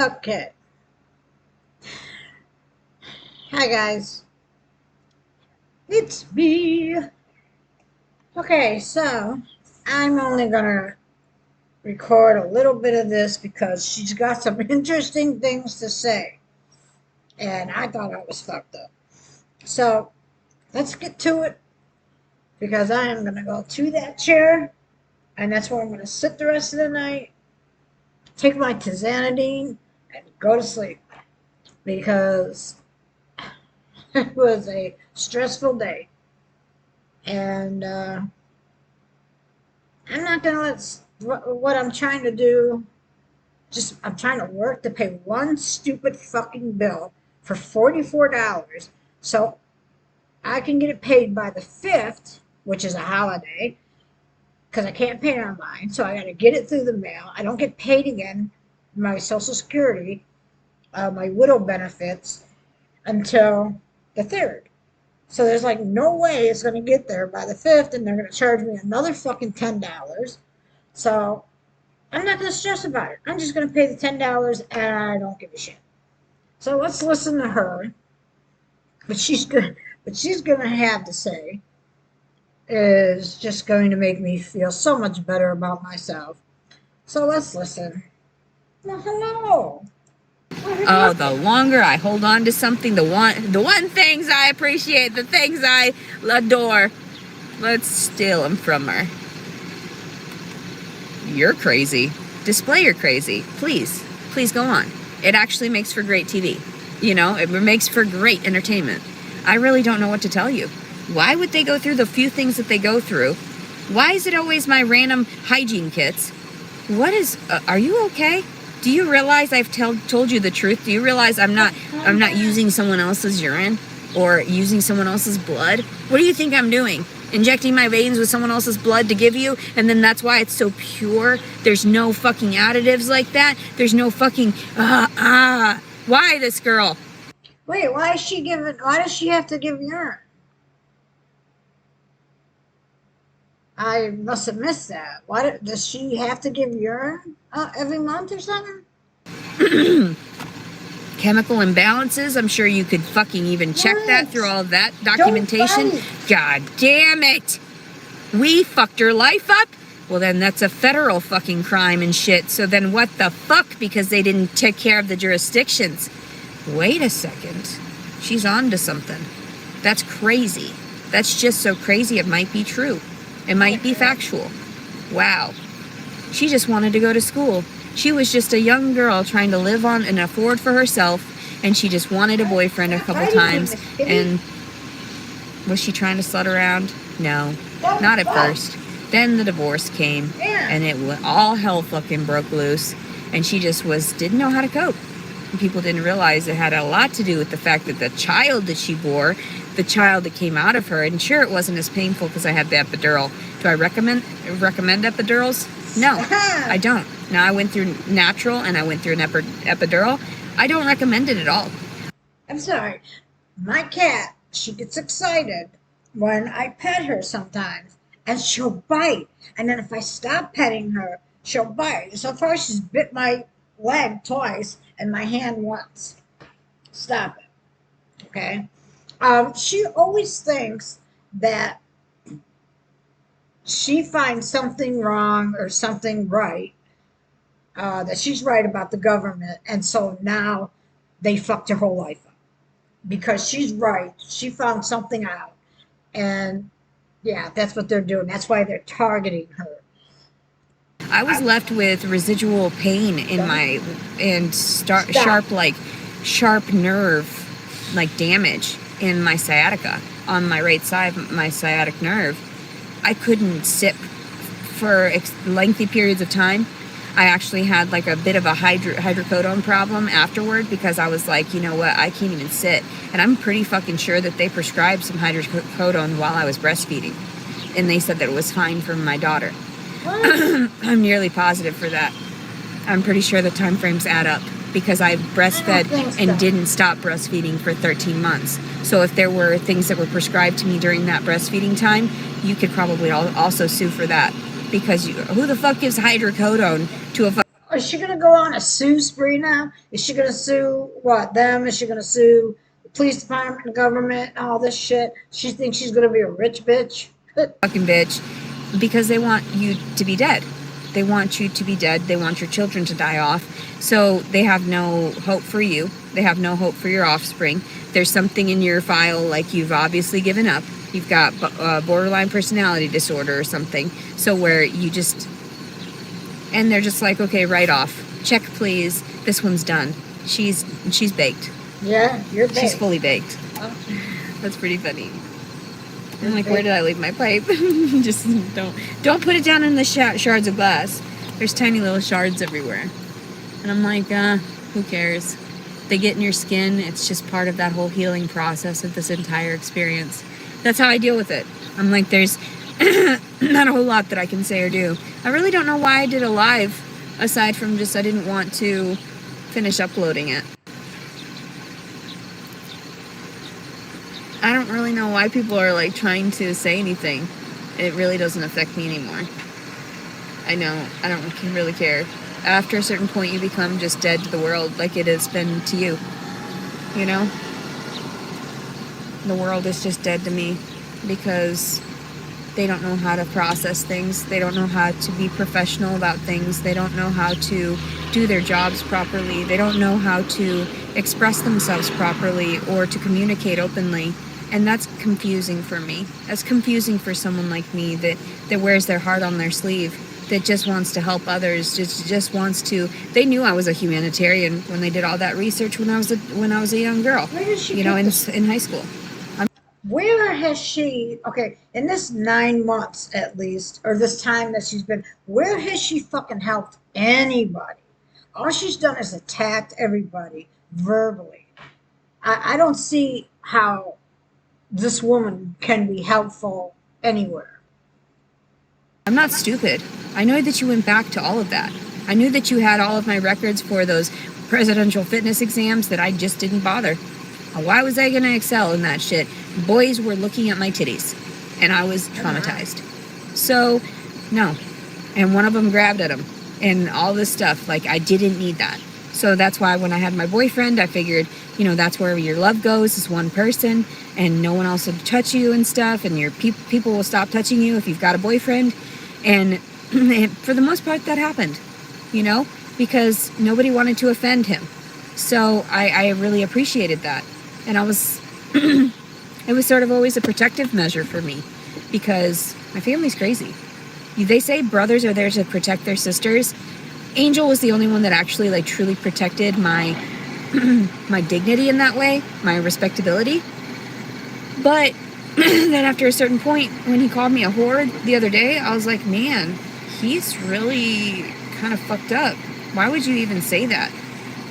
Okay. Hi, guys. It's me. Okay, so I'm only gonna record a little bit of this because she's got some interesting things to say, and I thought I was fucked up. So let's get to it because I am gonna go to that chair, and that's where I'm gonna sit the rest of the night, take my tizanidine, and go to sleep because it was a stressful day. And I'm not gonna let what I'm trying to do. Just I'm trying to work to pay one stupid fucking bill for $44, so I can get it paid by the 5th, which is a holiday, because I can't pay online. So I got to get it through the mail. I don't get paid again my Social Security, my widow benefits until the 3rd. So there's like no way it's going to get there by the 5th, and they're going to charge me another fucking $10. So I'm not going to stress about it. I'm just going to pay the $10 and I don't give a shit. So let's listen to her. But she's going to have to say is just going to make me feel so much better about myself. So let's listen. Well, hello. Oh, the longer I hold on to something, the one things I appreciate, the things I adore, let's steal them from her. You're crazy. Display your crazy. Please go on. It actually makes for great TV. You know, it makes for great entertainment. I really don't know what to tell you. Why would they go through the few things that they go through? Why is it always my random hygiene kits? What is, are you okay? Do you realize I've told you the truth? Do you realize I'm not using someone else's urine or using someone else's blood? What do you think I'm doing? Injecting my veins with someone else's blood to give you, and then that's why it's so pure? There's no fucking additives like that. There's no fucking, why this girl? Wait, why does she have to give urine? I must have missed that. Why does she have to give urine every month or something? Chemical imbalances. I'm sure you could fucking even check that through all of that documentation. God damn it. We fucked her life up? Well, then that's a federal fucking crime and shit. So then what the fuck? Because they didn't take care of the jurisdictions. Wait a second. She's on to something. That's crazy. That's just so crazy it might be true. It might be factual. Wow. She just wanted to go to school. She was just a young girl trying to live on and afford for herself, and she just wanted a boyfriend a couple times. And was she trying to slut around? No, not at first. Then the divorce came, and all hell fucking broke loose, and she just didn't know how to cope. And people didn't realize it had a lot to do with the fact that the child that she bore, the child that came out of her, and sure, it wasn't as painful because I had the epidural. Do I recommend epidurals? No, I don't. Now, I went through natural and I went through an epidural. I don't recommend it at all. I'm sorry. My cat, she gets excited when I pet her sometimes, and she'll bite. And then if I stop petting her, she'll bite. So far, she's bit my leg twice and my hand once. Stop it. Okay? She always thinks that she finds something wrong or something right, that she's right about the government, and so now they fucked her whole life up because she's right. She found something out, and yeah, that's what they're doing. That's why they're targeting her. I was left with residual pain in my sharp nerve, like damage in my sciatica on my right side, my sciatic nerve. I couldn't sit for lengthy periods of time. I actually had like a bit of a hydrocodone problem afterward because I was like, you know what, I can't even sit. And I'm pretty fucking sure that they prescribed some hydrocodone while I was breastfeeding. And they said that it was fine for my daughter. I'm nearly positive for that. I'm pretty sure the time frames add up because I breastfed and didn't stop breastfeeding for 13 months. So if there were things that were prescribed to me during that breastfeeding time, you could probably also sue for that. Because who the fuck gives hydrocodone to a is she gonna go on a sue spree now? Is she gonna sue what them? Is she gonna sue the police department, the government, all this shit? She thinks she's gonna be a rich bitch. Fucking bitch, because they want you to be dead. They want you to be dead. They want your children to die off. So they have no hope for you. They have no hope for your offspring. There's something in your file, like you've obviously given up. You've got borderline personality disorder or something. So where you just, and they're just like, okay, write off. Check, please. This one's done. She's baked. Yeah, you're baked. She's fully baked. Oh. That's pretty funny. I'm like, where did I leave my pipe? Just don't put it down in the shards of glass. There's tiny little shards everywhere. And I'm like, who cares? They get in your skin. It's just part of that whole healing process of this entire experience. That's how I deal with it. I'm like, there's not a whole lot that I can say or do. I really don't know why I did a live, aside from just I didn't want to finish uploading it. I don't really know why people are like trying to say anything. It really doesn't affect me anymore. I know, I don't really care. After a certain point, you become just dead to the world, like it has been to you. You know? The world is just dead to me because they don't know how to process things. They don't know how to be professional about things. They don't know how to do their jobs properly. They don't know how to express themselves properly or to communicate openly. And that's confusing for me. That's confusing for someone like me that wears their heart on their sleeve, that just wants to help others, just wants to. They knew I was a humanitarian when they did all that research when I was a young girl. Where did she in high school. Where has she, okay, in this 9 months at least, or this time that she's been, where has she fucking helped anybody? All she's done is attacked everybody verbally. I don't see how this woman can be helpful anywhere. I'm not stupid. I know that you went back to all of that. I knew that you had all of my records for those presidential fitness exams that I just didn't bother. Why was I going to excel in that shit? Boys were looking at my titties, and I was traumatized. So, no. And one of them grabbed at them, and all this stuff. Like, I didn't need that. So that's why when I had my boyfriend, I figured, that's where your love goes, is one person, and no one else will touch you and stuff, and your people will stop touching you if you've got a boyfriend. And for the most part, that happened, because nobody wanted to offend him. So I really appreciated that. And I was, it was sort of always a protective measure for me, because my family's crazy. They say brothers are there to protect their sisters. Angel was the only one that actually like truly protected my my dignity in that way, my respectability. But then after a certain point, when he called me a whore the other day, I was like, man, he's really kind of fucked up. Why would you even say that?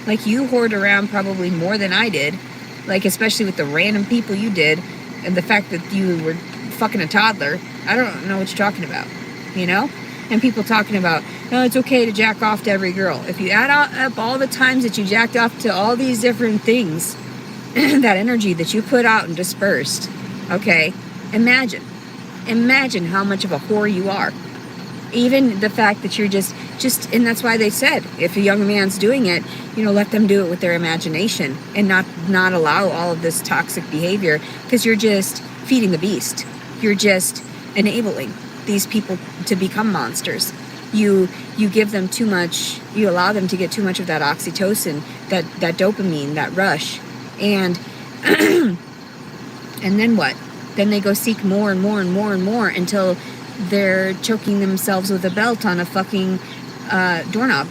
Like, you whored around probably more than I did, like especially with the random people you did, and the fact that you were fucking a toddler. I don't know what you're talking about, And people talking about, no, it's okay to jack off to every girl. If you add up all the times that you jacked off to all these different things, that energy that you put out and dispersed, okay, imagine how much of a whore you are. Even the fact that you're just, and that's why they said, if a young man's doing it, let them do it with their imagination and not allow all of this toxic behavior, because you're just feeding the beast. You're just enabling these people to become monsters. You give them too much, you allow them to get too much of that oxytocin, that dopamine, that rush. And and then what? Then they go seek more and more and more and more until they're choking themselves with a belt on a fucking doorknob,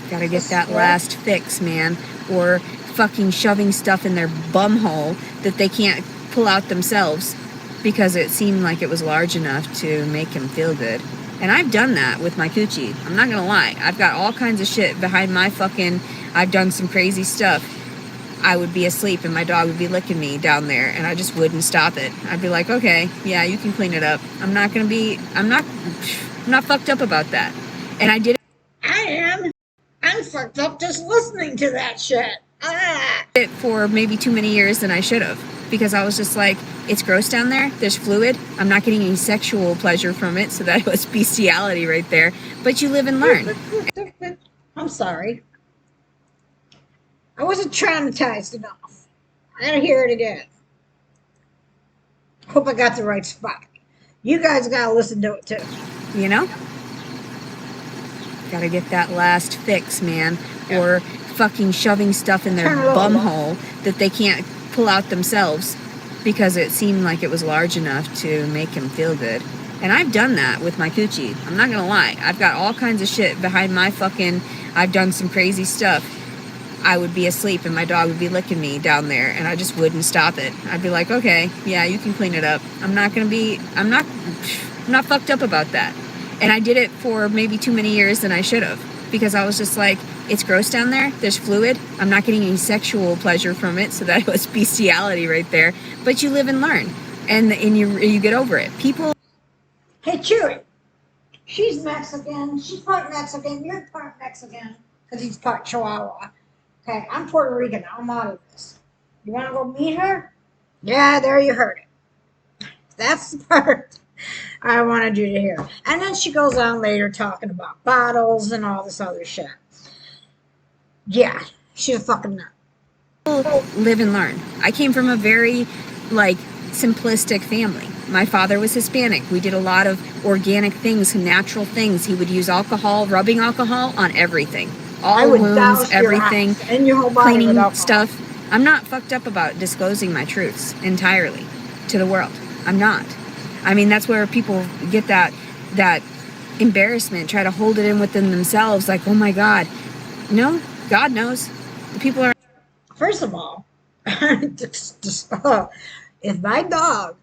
Gotta get that last fix, man. Or fucking shoving stuff in their bum hole that they can't pull out themselves because it seemed like it was large enough to make him feel good. And I've done that with my coochie. I'm not gonna lie. I've got all kinds of shit behind my fucking... I've done some crazy stuff. I would be asleep and my dog would be licking me down there and I just wouldn't stop it. I'd be like, okay, yeah, you can clean it up. I'm not fucked up about that. And I did I'm fucked up just listening to that shit. it for maybe too many years than I should have. because I was just like, it's gross down there. There's fluid. I'm not getting any sexual pleasure from it. So that was bestiality right there. But you live and learn. I'm sorry. I wasn't traumatized enough. I gotta hear it again. Hope I got the right spot. You guys gotta listen to it too. You know? Gotta get that last fix, man. Yeah. Or fucking shoving stuff in their bum hole that they can't pull out themselves because it seemed like it was large enough to make him feel good. And I've done that with my coochie. I'm not gonna lie. I've got all kinds of shit behind my fucking... I've done some crazy stuff. I would be asleep and my dog would be licking me down there and I just wouldn't stop it. I'd be like, okay, yeah, you can clean it up. I'm not fucked up about that. And I did it for maybe too many years than I should have because I was just like, it's gross down there. There's fluid. I'm not getting any sexual pleasure from it. So that was bestiality right there. But you live and learn and you get over it. People. Hey, Chewy. She's Mexican. She's part Mexican. You're part Mexican because he's part Chihuahua. Okay, I'm Puerto Rican. I'm out of this. You want to go meet her? Yeah, there you heard it. That's the part I wanted you to hear. And then she goes on later talking about bottles and all this other shit. Yeah, she's a fucking nut. Live and learn. I came from a very, simplistic family. My father was Hispanic. We did a lot of organic things, natural things. He would use alcohol, rubbing alcohol on everything. All wounds, everything, and your whole body cleaning stuff. I'm not fucked up about disclosing my truths entirely to the world. I'm not. I mean, that's where people get that embarrassment, try to hold it in within themselves, like, oh my God. No, God knows. People are... First of all, if my dog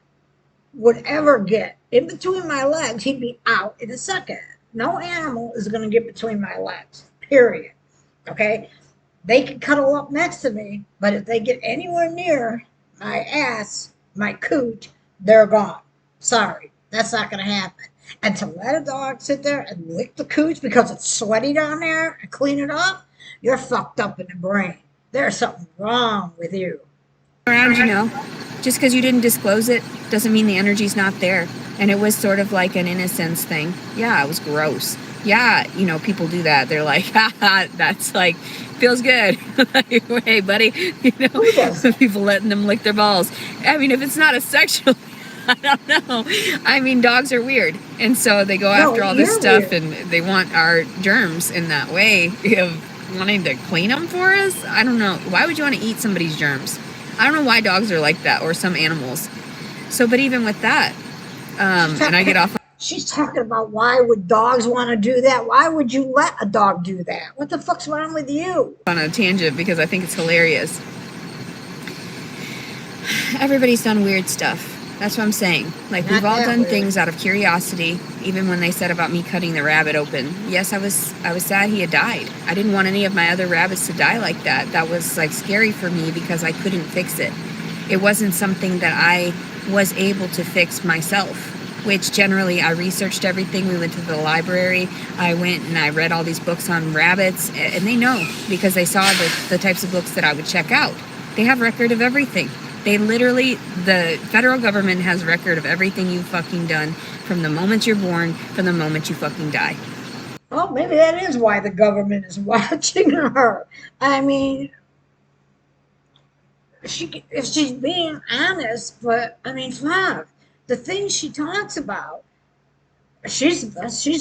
would ever get in between my legs, he'd be out in a second. No animal is going to get between my legs. Period. Okay? They can cuddle up next to me, but if they get anywhere near my ass, my cooch, they're gone. Sorry. That's not going to happen. And to let a dog sit there and lick the cooch because it's sweaty down there and clean it up, you're fucked up in the brain. There's something wrong with you. Around, just because you didn't disclose it doesn't mean the energy's not there. And it was sort of like an innocence thing. Yeah, it was gross. Yeah, people do that. They're like, haha, that's feels good. Like, hey, buddy, people letting them lick their balls. I mean, if it's not a sexual, I don't know. I mean, dogs are weird. And so they go after all this stuff weird. And they want our germs in that way of wanting to clean them for us. I don't know. Why would you want to eat somebody's germs? I don't know why dogs are like that or some animals. So, but even with that, and I get off. She's talking about why would dogs want to do that? Why would you let a dog do that? What the fuck's wrong with you? On a tangent because I think it's hilarious. Everybody's done weird stuff. That's what I'm saying. We've all done things out of curiosity. Even when they said about me cutting the rabbit open. Yes, I was sad he had died. I didn't want any of my other rabbits to die like that. That was scary for me because I couldn't fix it. It wasn't something that I was able to fix myself. Which generally I researched everything. We went to the library. I went and I read all these books on rabbits. And they know because they saw the types of books that I would check out. They have record of everything. They literally, the federal government has record of everything you've fucking done from the moment you're born, from the moment you fucking die. Well, maybe that is why the government is watching her. I mean, if she's being honest, but I mean, fuck. The things she talks about, she's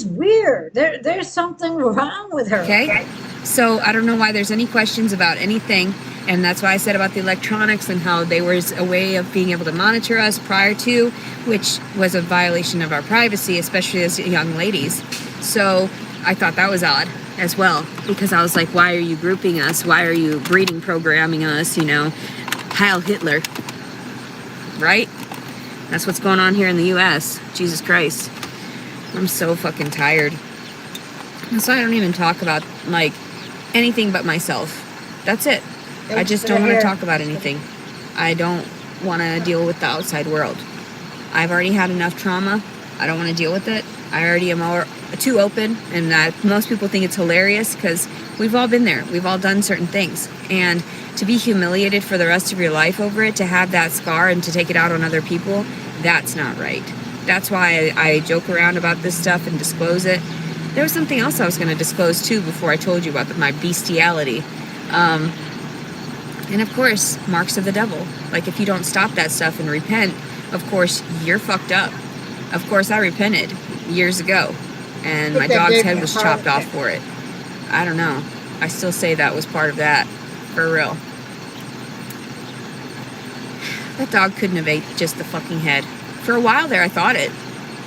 weird. There's something wrong with her. Okay? So I don't know why there's any questions about anything, and that's why I said about the electronics and how there was a way of being able to monitor us prior to, which was a violation of our privacy, especially as young ladies. So I thought that was odd as well, because I was like, why are you grouping us? Why are you breeding programming us? Heil Hitler, right? That's what's going on here in the U.S. Jesus Christ. I'm so fucking tired. And so I don't even talk about, anything but myself. That's it. I just don't want to talk about anything. I don't want to deal with the outside world. I've already had enough trauma. I don't want to deal with it. I already am too open, and most people think it's hilarious because we've all been there. We've all done certain things, and to be humiliated for the rest of your life over it, to have that scar and to take it out on other people, that's not right. That's why I joke around about this stuff and disclose it. There was something else I was going to disclose too before I told you about my bestiality. And of course, marks of the devil. Like, if you don't stop that stuff and repent, of course, you're fucked up. Of course, I repented years ago, and my dog's head was chopped off for it. I don't know. I still say that was part of that. For real. That dog couldn't have ate just the fucking head. For a while there, I thought it.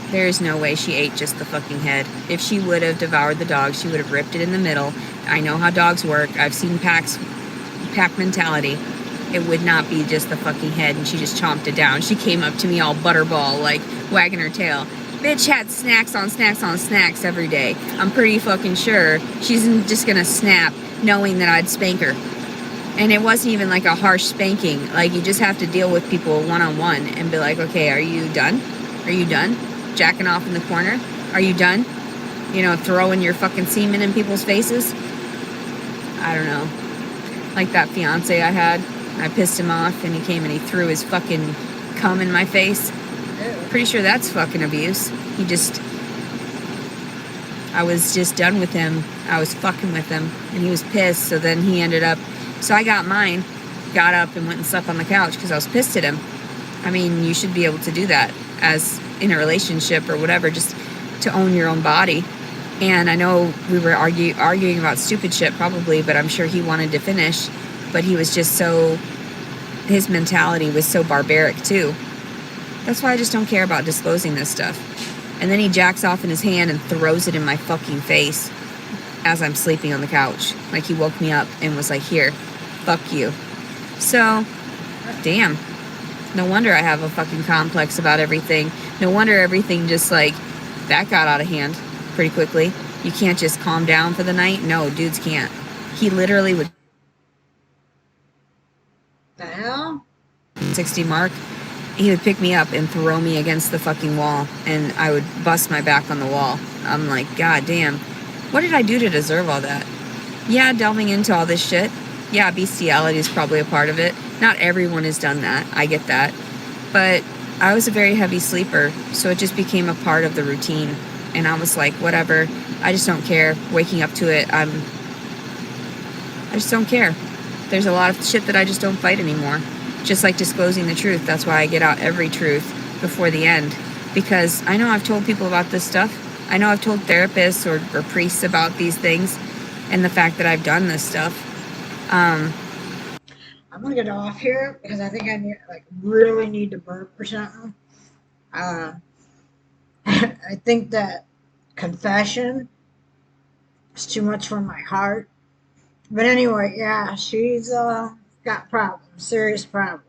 There is no way she ate just the fucking head. If she would have devoured the dog, she would have ripped it in the middle. I know how dogs work. I've seen pack mentality. It would not be just the fucking head, and she just chomped it down. She came up to me all butterball, like wagging her tail. Bitch had snacks on snacks on snacks every day. I'm pretty fucking sure she's just gonna snap knowing that I'd spank her. And it wasn't even like a harsh spanking. Like, you just have to deal with people one-on-one and be like, okay, are you done? Are you done? Jacking off in the corner? Are you done? You know, throwing your fucking semen in people's faces? I don't know. Like that fiance I had. I pissed him off and he came and he threw his fucking cum in my face. Pretty sure that's fucking abuse. I was just done with him. I was fucking with him and he was pissed. So then he ended up, so I got mine, got up and went and slept on the couch because I was pissed at him. I mean, you should be able to do that as in a relationship or whatever, just to own your own body. And I know we were arguing about stupid shit probably, but I'm sure he wanted to finish. But he was just so, his mentality was so barbaric too. That's why I just don't care about disclosing this stuff. And then he jacks off in his hand and throws it in my fucking face as I'm sleeping on the couch. Like, he woke me up and was like, here, fuck you. So, damn. No wonder I have a fucking complex about everything. No wonder everything just like, that got out of hand pretty quickly. You can't just calm down for the night. No, dudes can't. He literally would. The hell? 60 mark. He would pick me up and throw me against the fucking wall, and I would bust my back on the wall. I'm like, God damn. What did I do to deserve all that? Yeah, delving into all this shit. Yeah, bestiality is probably a part of it. Not everyone has done that. I get that. But I was a very heavy sleeper, so it just became a part of the routine. And I was like, whatever. I just don't care. Waking up to it, I just don't care. There's a lot of shit that I just don't fight anymore. Just like disclosing the truth. That's why I get out every truth before the end. Because I know I've told people about this stuff. I know I've told therapists or priests about these things and the fact that I've done this stuff. I'm gonna get off here because I think I need, like, really need to burp or something. I think that confession is too much for my heart. But anyway, yeah, she's got problems, serious problems.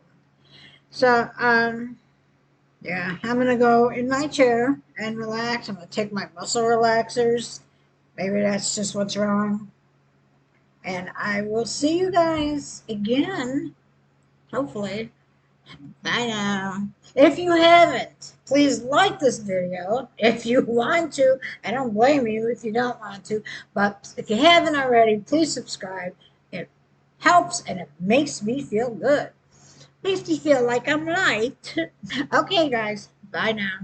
So yeah, I'm gonna go in my chair and relax. I'm gonna take my muscle relaxers. Maybe that's just what's wrong. And I will see you guys again, hopefully. Bye now. If you haven't, please like this video. If you want to, I don't blame you if you don't want to. But if you haven't already, please subscribe. It helps and it makes me feel good. Makes me feel like I'm right. Okay, guys. Bye now.